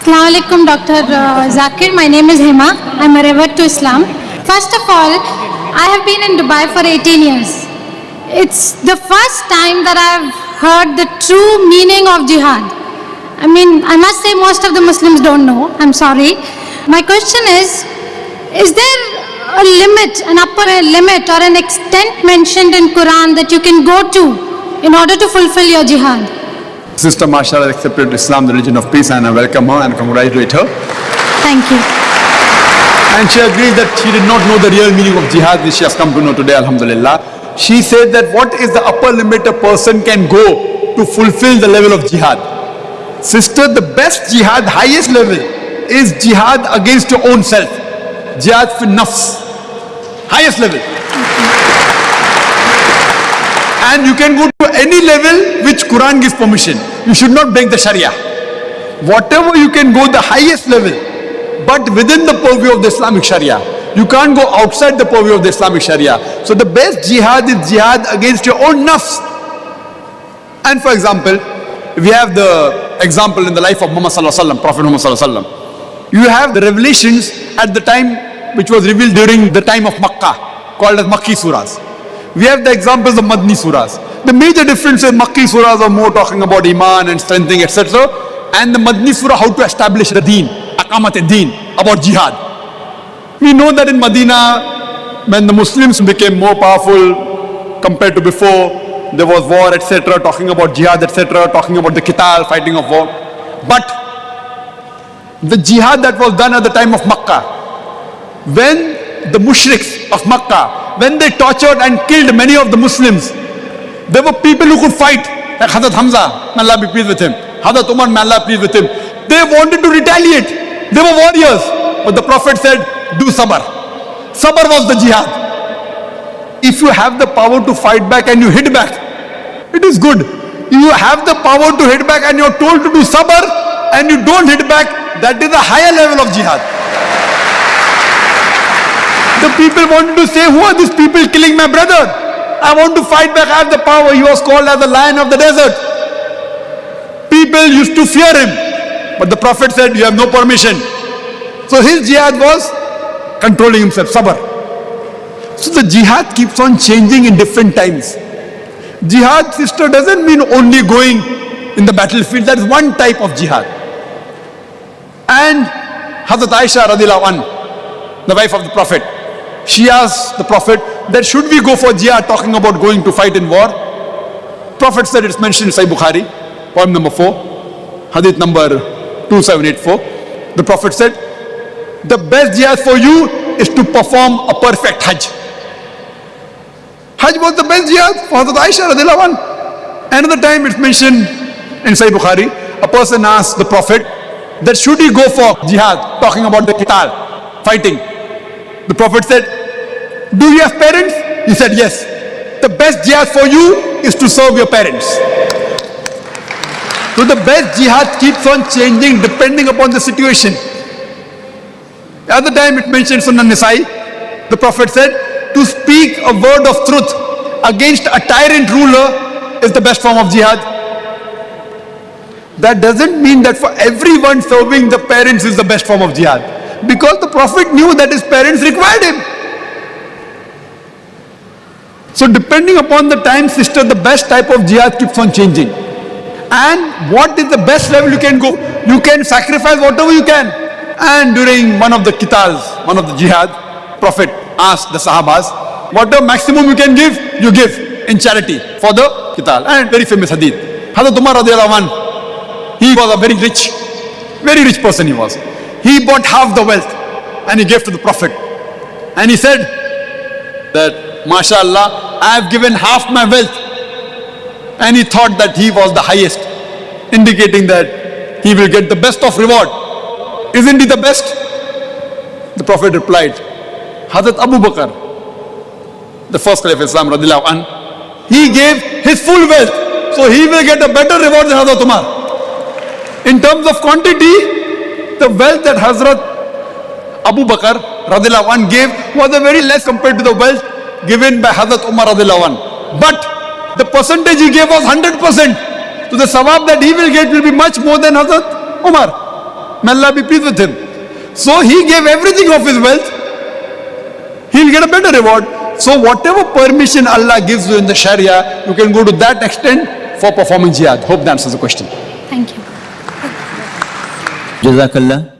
Assalamu alaikum, Dr. Zakir. My name is Hema. I'm a revert to Islam. First of all, I have been in Dubai for 18 years. It's the first time that I've heard the true meaning of jihad. I mean, I must say most of the Muslims don't know. I'm sorry. My question is there a limit, an upper limit or an extent mentioned in Quran that you can go to in order to fulfill your jihad? Sister Mashallah accepted Islam, the religion of peace, and I welcome her and congratulate her. Thank you. And she agrees that she did not know the real meaning of jihad, which she has come to know today, alhamdulillah. She said that what is the upper limit a person can go to fulfill the level of jihad? Sister, the best jihad, highest level, is jihad against your own self. Jihad fi nafs. Highest level. And you can go to any level which Quran gives permission. You should not break the Sharia. Whatever you can go the highest level, but within the purview of the Islamic Sharia. You can't go outside the purview of the Islamic Sharia. So the best jihad is jihad against your own nafs. And for example, we have the example in the life of Muhammad Sallallahu Alaihi Wasallam, Prophet Muhammad Sallallahu Alaihi Wasallam. You have the revelations at the time which was revealed during the time of Makkah, called as Makki surahs. We have the examples of Madni surahs. The major difference is Makki surahs are more talking about Iman and strengthening, etc. And the Madni surah, how to establish the deen, Aqamat al-Deen, about jihad. We know that in Medina, when the Muslims became more powerful compared to before, there was war, etc., talking about jihad, etc., talking about the qital, fighting of war. But the jihad that was done at the time of Makkah, when the mushriks of Makkah, when they tortured and killed many of the Muslims, there were people who could fight, like Hazrat Hamza, may Allah be pleased with him, Hazrat Umar, may Allah be pleased with him. They wanted to retaliate. They were warriors. But the Prophet said, do sabr. Sabr was the jihad. If you have the power to fight back and you hit back, it is good. If you have the power to hit back and you're told to do sabr and you don't hit back, that is a higher level of jihad. The people wanted to say, who are these people killing my brother? I want to fight back, I have the power. He was called as the lion of the desert. People used to fear him. But the Prophet said, you have no permission. So his jihad was controlling himself, sabr. So the jihad keeps on changing in different times. Jihad, sister, doesn't mean only going in the battlefield. That is one type of jihad. And Hazrat Aisha radiallahu anha, the wife of the Prophet, she asked the Prophet that should we go for jihad, talking about going to fight in war? Prophet said, it's mentioned in Sahih Bukhari, poem number 4, hadith number 2784. The Prophet said, the best jihad for you is to perform a perfect Hajj. Hajj was the best jihad for Hazrat Aisha radiallahu anha. Another time it's mentioned in Sahih Bukhari, a person asked the Prophet that should he go for jihad, talking about the qital, fighting. The Prophet said, do you have parents? He said, yes. The best jihad for you is to serve your parents. So the best jihad keeps on changing depending upon the situation. The other time it mentioned Sunan Nisai, the Prophet said, to speak a word of truth against a tyrant ruler is the best form of jihad. That doesn't mean that for everyone serving the parents is the best form of jihad. Because the Prophet knew that his parents required him. So depending upon the time, sister, the best type of jihad keeps on changing. And what is the best level you can go? You can sacrifice whatever you can. And during one of the qitals, one of the jihad, Prophet asked the Sahabas, whatever maximum you can give, you give in charity for the qital. And very famous hadith. Hazrat Umar radiallahu anhu, he was a very rich person he was. He bought half the wealth and he gave to the Prophet. And he said that, MashaAllah, I have given half my wealth. And he thought that he was the highest, indicating that he will get the best of reward. Isn't he the best? The Prophet replied, Hazrat Abu Bakr, the first Caliph of Islam, radiallahu anh, he gave his full wealth. So he will get a better reward than Hazrat Umar. In terms of quantity, the wealth that Hazrat Abu Bakr radiallahu anh gave was a very less compared to the wealth given by Hazrat Umar radiallahu anh. But the percentage he gave was 100%. So the sawab that he will get will be much more than Hazrat Umar. May Allah be pleased with him. So he gave everything of his wealth. He'll get a better reward. So whatever permission Allah gives you in the Sharia, you can go to that extent for performing jihad. Hope that answers the question. Thank you. Jazakallah.